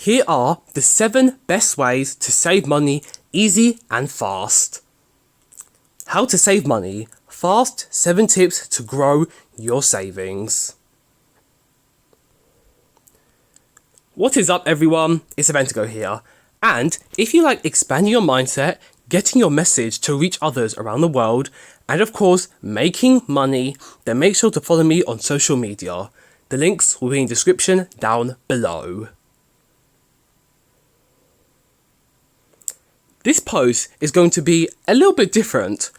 Here are the 7 best ways to save money easy and fast. How to save money fast, 7 tips to grow your savings. What is up everyone, it's Aventigo here, and if you like expanding your mindset, getting your message to reach others around the world, and of course making money, then make sure to follow me on social media. The links will be in the description down below. This post is going to be a little bit different.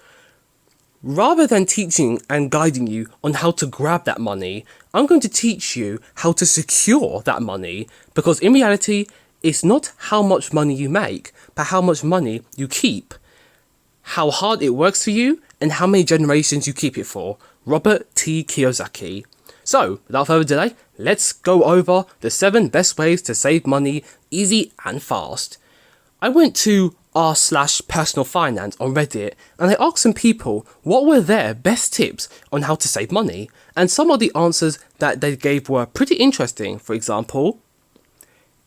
Rather than teaching and guiding you on how to grab that money, I'm going to teach you how to secure that money, because in reality, it's not how much money you make, but how much money you keep, how hard it works for you, and how many generations you keep it for. Robert T. Kiyosaki. So, without further delay, let's go over the 7 best ways to save money easy and fast. I went to r/personal finance on Reddit and I asked some people what were their best tips on how to save money, and some of the answers that they gave were pretty interesting. For example,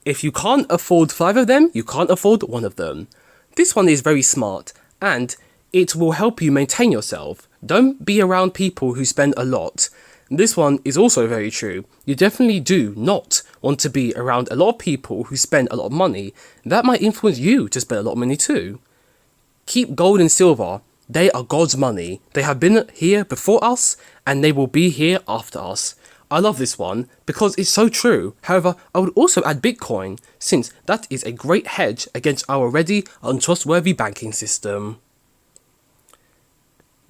if you can't afford 5 of them, you can't afford 1 of them. This one is very smart and it will help you maintain yourself. Don't be around people who spend a lot. This one is also very true. You definitely do not want to be around a lot of people who spend a lot of money. That might influence you to spend a lot of money too. Keep gold and silver. They are God's money. They have been here before us and they will be here after us. I love this one because it's so true. However, I would also add Bitcoin, since that is a great hedge against our already untrustworthy banking system.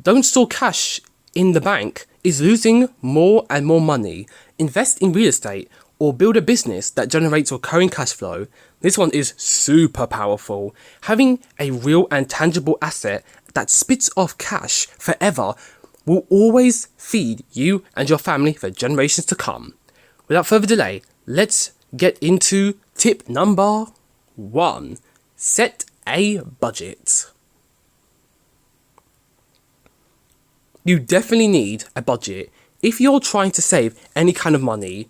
Don't store cash in the bank. Is losing more and more money. Invest in real estate or build a business that generates recurring cash flow. This one is super powerful. Having a real and tangible asset that spits off cash forever will always feed you and your family for generations to come. Without further delay, let's get into tip number 1. Set a budget. You definitely need a budget if you're trying to save any kind of money.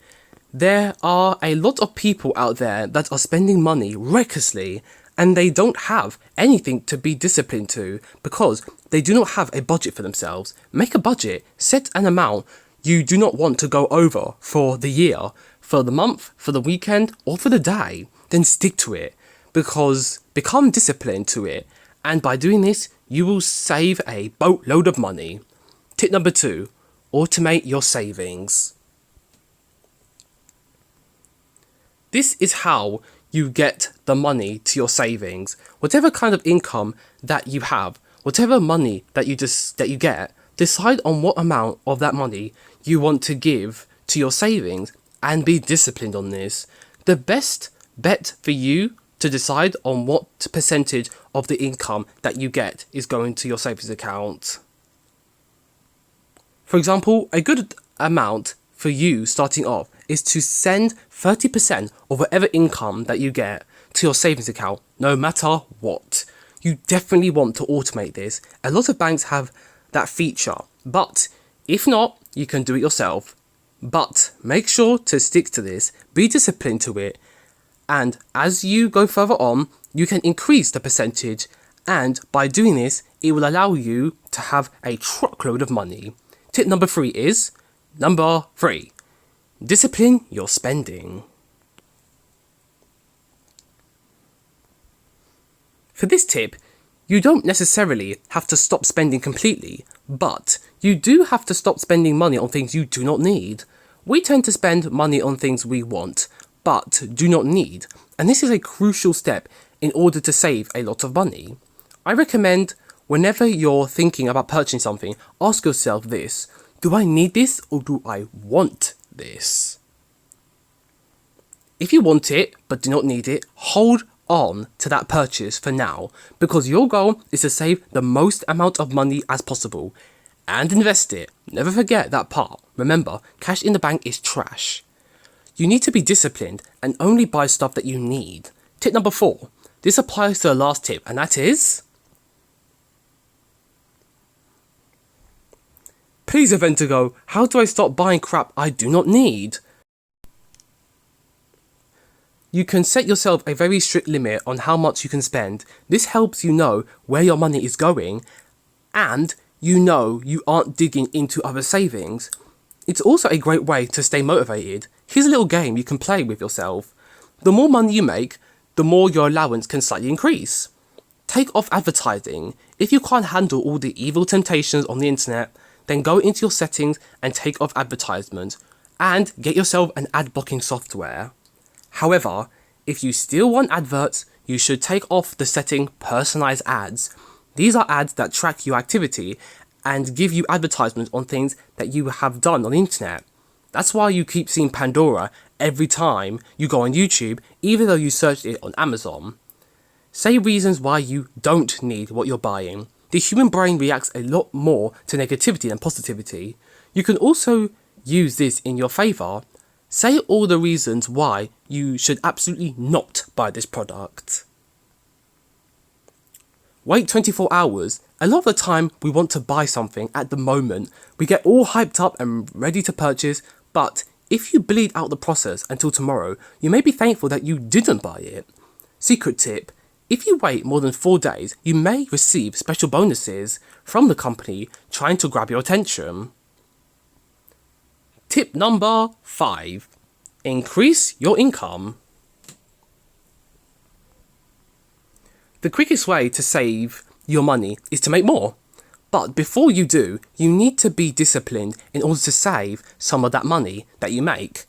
There are a lot of people out there that are spending money recklessly and they don't have anything to be disciplined to because they do not have a budget for themselves. Make a budget, set an amount you do not want to go over for the year, for the month, for the weekend, or for the day. Then stick to it, because become disciplined to it, and by doing this, you will save a boatload of money. Tip number 2, automate your savings. This is how you get the money to your savings. Whatever kind of income that you have, whatever money that you get, decide on what amount of that money you want to give to your savings and be disciplined on this. The best bet for you to decide on what percentage of the income that you get is going to your savings account. For example, a good amount for you starting off is to send 30% of whatever income that you get to your savings account, no matter what. You definitely want to automate this. A lot of banks have that feature, but if not, you can do it yourself. But make sure to stick to this, be disciplined to it, and as you go further on, you can increase the percentage, and by doing this, it will allow you to have a truckload of money. Tip number 3 is, number 3, discipline your spending. For this tip, you don't necessarily have to stop spending completely, but you do have to stop spending money on things you do not need. We tend to spend money on things we want, but do not need, and this is a crucial step in order to save a lot of money. I recommend whenever you're thinking about purchasing something, ask yourself this: do I need this or do I want this? If you want it but do not need it, hold on to that purchase for now, because your goal is to save the most amount of money as possible and invest it. Never forget that part. Remember, cash in the bank is trash. You need to be disciplined and only buy stuff that you need. Tip number 4. This applies to the last tip, and that is, please Aventigo, how do I stop buying crap I do not need? You can set yourself a very strict limit on how much you can spend. This helps you know where your money is going, and you know you aren't digging into other savings. It's also a great way to stay motivated. Here's a little game you can play with yourself. The more money you make, the more your allowance can slightly increase. Take off advertising. If you can't handle all the evil temptations on the internet, then go into your settings and take off advertisements, and get yourself an ad blocking software. However, if you still want adverts, you should take off the setting personalized ads. These are ads that track your activity and give you advertisements on things that you have done on the internet. That's why you keep seeing Pandora every time you go on YouTube, even though you searched it on Amazon. Say reasons why you don't need what you're buying. The human brain reacts a lot more to negativity than positivity. You can also use this in your favour. Say all the reasons why you should absolutely not buy this product. Wait 24 hours. A lot of the time we want to buy something at the moment. We get all hyped up and ready to purchase, but if you bleed out the process until tomorrow, you may be thankful that you didn't buy it. Secret tip: if you wait more than 4 days, you may receive special bonuses from the company trying to grab your attention. Tip number 5. Increase your income. The quickest way to save your money is to make more. But before you do, you need to be disciplined in order to save some of that money that you make.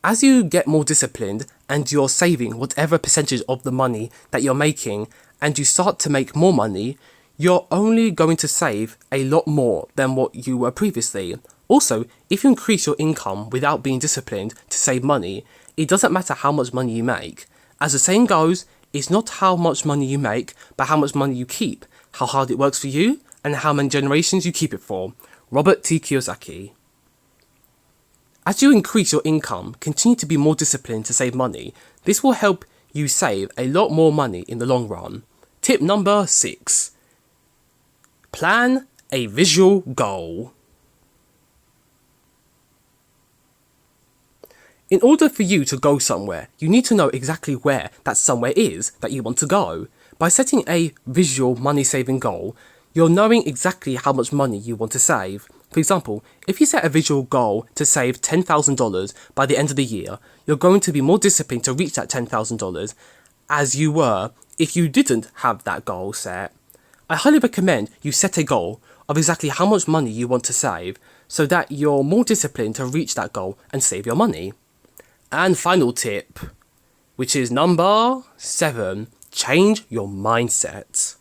As you get more disciplined and you're saving whatever percentage of the money that you're making, and you start to make more money, you're only going to save a lot more than what you were previously. Also, if you increase your income without being disciplined to save money, it doesn't matter how much money you make. As the saying goes, it's not how much money you make, but how much money you keep, how hard it works for you, and how many generations you keep it for. Robert T. Kiyosaki. As you increase your income, continue to be more disciplined to save money. This will help you save a lot more money in the long run. Tip number 6. Plan a visual goal. In order for you to go somewhere, you need to know exactly where that somewhere is that you want to go. By setting a visual money-saving goal, you're knowing exactly how much money you want to save. For example, if you set a visual goal to save $10,000 by the end of the year, you're going to be more disciplined to reach that $10,000 as you were if you didn't have that goal set. I highly recommend you set a goal of exactly how much money you want to save so that you're more disciplined to reach that goal and save your money. And final tip, which is number 7, change your mindset.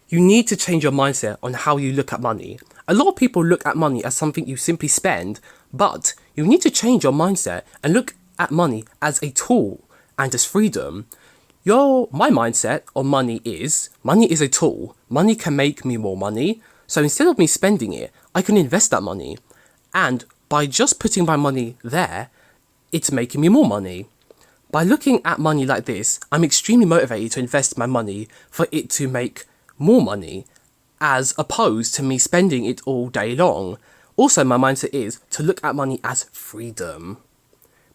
You need to change your mindset on how you look at money. A lot of people look at money as something you simply spend, but you need to change your mindset and look at money as a tool and as freedom. My mindset on money is a tool. Money can make me more money, so instead of me spending it, I can invest that money. And by just putting my money there, it's making me more money. By looking at money like this, I'm extremely motivated to invest my money for it to make more money, as opposed to me spending it all day long. Also, my mindset is to look at money as freedom.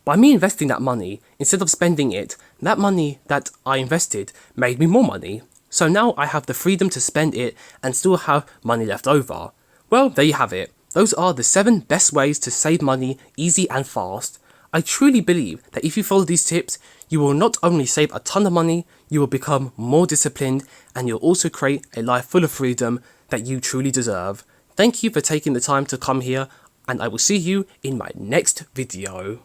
By me investing that money, instead of spending it, that money that I invested made me more money. So now I have the freedom to spend it and still have money left over. Well, there you have it. Those are the 7 best ways to save money easy and fast. I truly believe that if you follow these tips, you will not only save a ton of money, you will become more disciplined, and you'll also create a life full of freedom that you truly deserve. Thank you for taking the time to come here, and I will see you in my next video.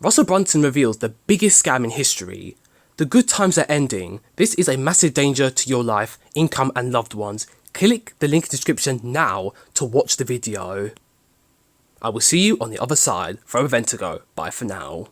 Russell Brunson reveals the biggest scam in history. The good times are ending. This is a massive danger to your life, income and loved ones. Click the link in the description now to watch the video. I will see you on the other side. Forever Ventigo. Bye for now.